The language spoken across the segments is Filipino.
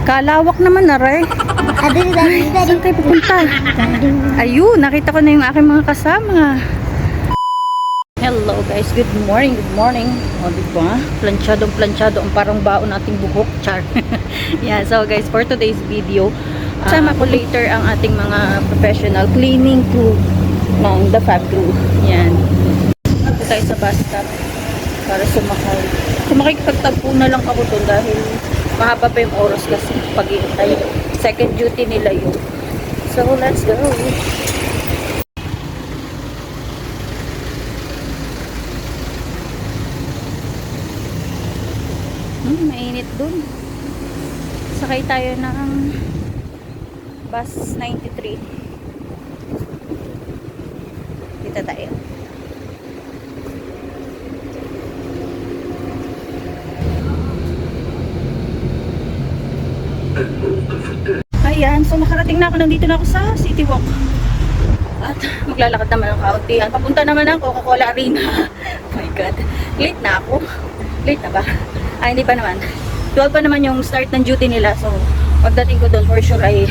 kalawak naman na rin. Saan tayo pupunta? Ayun, nakita ko na yung aking mga kasama. Hello guys, good morning, good morning. O diba, planchado ang parang baon nating buhok, char. Yeah, so guys, for today's video, sama ko later ang ating mga professional cleaning crew ng The Fab Crew. Yan. Ito tayo sa bus stop para sumakay. So makikipagtagpo na lang ako doon dahil mahaba pa yung oras kasi pag-iintay. Second duty nila yun. So let's go. Mainit dun. Sakay tayo ng bus 93. Dito tayo. Ayan, so nakarating na ako. Nandito na ako sa City Walk. At maglalakad naman ang kaunti. Papunta naman ang Coca-Cola Arena. Oh my God. Late na ako. Late na ba? Ay, hindi pa naman. 12 pa naman yung start ng duty nila. So, pagdating ko doon, for sure ay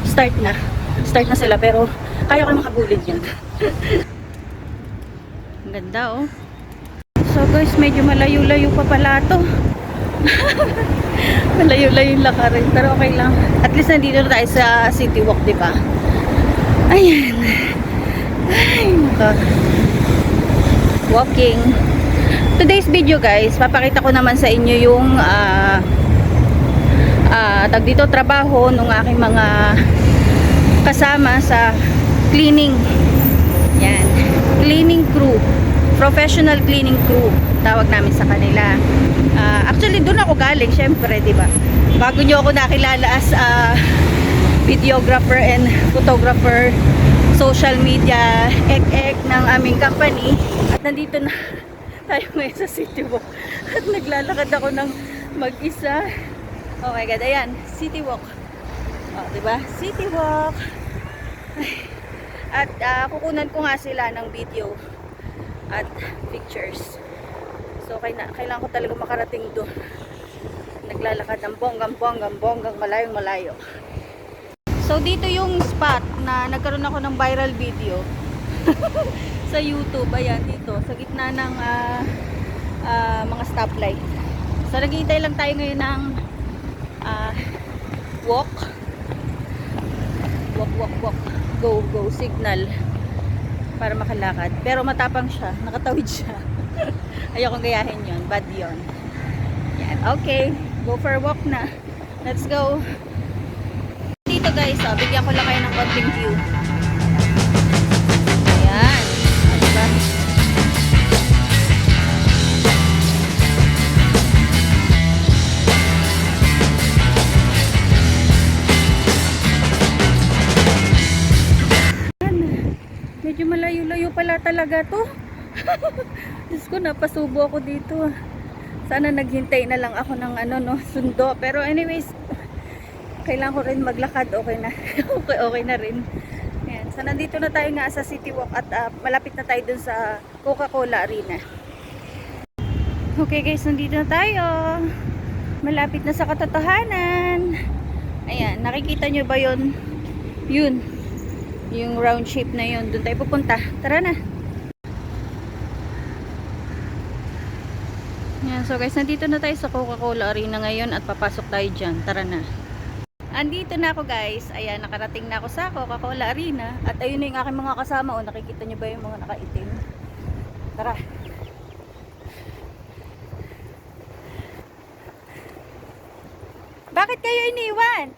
start na. Start na sila. Pero, kaya ko makabulid yan. Ang ganda, oh. So, guys, medyo malayo-layo pa pala ito. Malayo-layo yung lakarin. Pero okay lang. At least nandito na tayo sa City Walk, di ba? Ayan. Ay, naka. Walking. Today's video guys, papakita ko naman sa inyo yung tag dito trabaho ng aking mga kasama sa cleaning. Yan. Cleaning crew. Professional cleaning crew. Tawag namin sa kanila. Actually, doon ako galing, syempre, di ba? Bago nyo ako nakilala as videographer and photographer, social media, ek-ek ng aming company. At nandito na tayo ngayon sa City Walk. At naglalakad ako ng mag-isa. Oh my God, ayan, City Walk. Oh, diba? City Walk. At kukunan ko nga sila ng video at pictures. So, kailangan ko talaga makarating doon. Naglalakad ng bonggang malayong-malayo. So, dito yung spot na nagkaroon ako ng viral video. Sa YouTube, ayan dito sa gitna ng mga stoplight. So naghihintay lang tayo ngayon ng walk, go signal para makalakad. Pero matapang siya, nakatawid siya. Ayokong gayahin yun, bad yun. Yan, okay, go for a walk na. Let's go. Dito guys, bigyan ko lang kayo ng konting view. Ayan. Medyo malayo-layo pala talaga to. Diyos ko, napasubo ako dito. Sana naghintay na lang ako ng sundo. Pero anyways, kailangan ko rin maglakad. Okay na. okay na rin. Ayan. So nandito na tayo nga sa City Walk at malapit na tayo dun sa Coca-Cola Arena. Okay guys, nandito na tayo. Malapit na sa katotohanan. Ayan, nakikita nyo ba yun? Yun. Yung round shape na yun. Doon tayo pupunta. Tara na. Ayan, so guys, nandito na tayo sa Coca-Cola Arena ngayon at papasok tayo dyan. Tara na. Andito na ako guys. Ayan, nakarating na ako sa Coca-Cola Arena. At ayun na yung aking mga kasama. O, nakikita nyo ba yung mga nakaitim? Tara. Bakit kayo iniwan?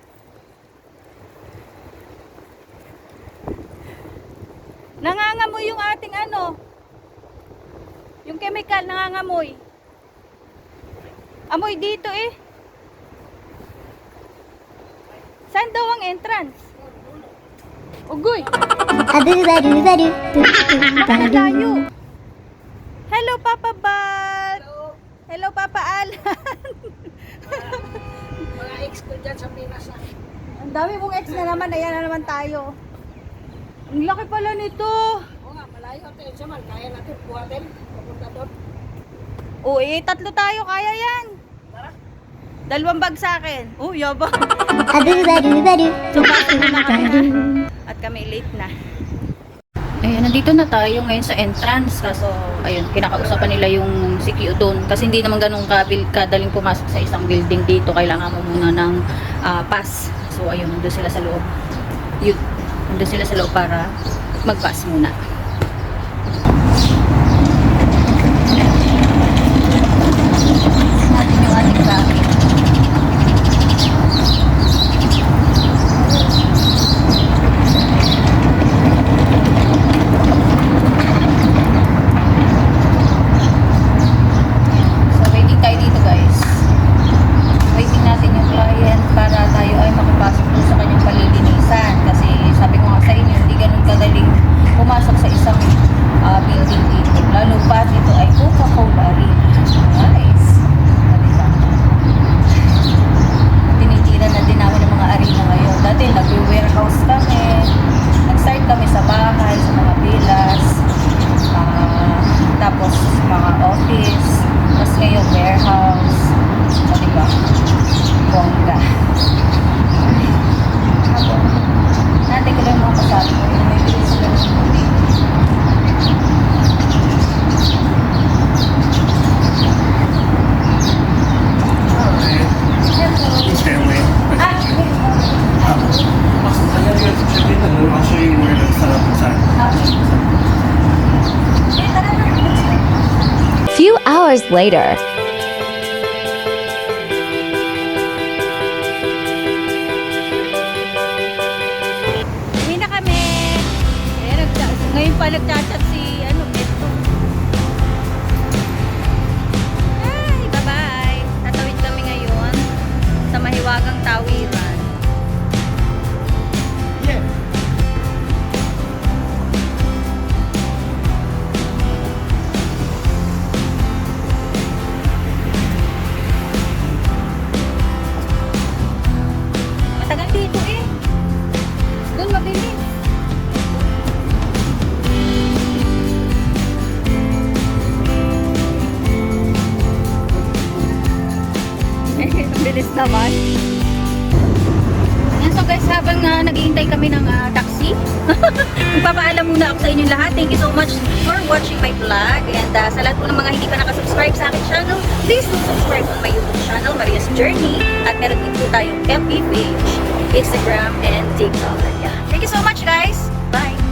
Nangangamoy yung ating yung chemical, nangangamoy. Amoy dito eh. Saan daw ang entrance? Ugoy! Layo. Hello, Papa Bal! Hello, Papa Alan! Mga ex ko dyan sa Pinas. Ang dami mong ex na naman. Ayan na naman tayo. Ang laki pala nito. Oo nga, malayo natin siya man. Kaya natin buhatin. Papunta doon. O, tatlo tayo. Kaya yan. Tara. 2 bag sa akin. Oh, yabang. Adu-badu-badu. So, pasok na kami na. At kami late na. Ayan, nandito na tayo ngayon sa entrance. Kaso, ayun, kinakausapan nila yung CQ doon. Kasi hindi naman ganun kadaling pumasok sa isang building dito. Kailangan mo muna ng pass. So, ayun, nandun sila sa loob. Yun, nandun sila sa loob para mag-pass muna. Natin yung ating gamit. So, waiting tayo dito, guys. Waiting natin yung client para tayo ay makapasok doon sa kanyang palilinisan. Kasi sabi ko nga sa inyo, hindi ganun kadaling pumasok sa isang building dito. Lalo pa dito ay Coca-Cola rin. Nice. Diba? Tinitira na din namin ng mga arena ngayon. Dati nag-warehouse kami. Nag-start kami sa bahay, sa mga villas. Tapos mga office. Tapos ngayon warehouse. So, diba? Bongga. Natin ko lang mga kasama ko. May bilis sila ng tubig. Stanley. Ah, I gotta get to check in and then I'll show you where to set up inside. Few hours later. uwi na kami. Ngayon pa nagchat-chat si Beto. Ay, bye-bye. Tatawid kami ngayon sa Mahiwagang Tawiran. Yeah. Matagal dito eh. Doon mabilis. Ang bilis naman. Yan, so guys, habang naghihintay kami ng taxi, magpapaalam muna ako sa inyong lahat. Thank you so much for watching my vlog. And sa lahat po ng mga hindi pa nakasubscribe sa aking channel, please do subscribe on my YouTube channel, Maria's Journey. At meron din po tayong FB page, Instagram, and TikTok. Yeah. Thank you so much, guys. Bye!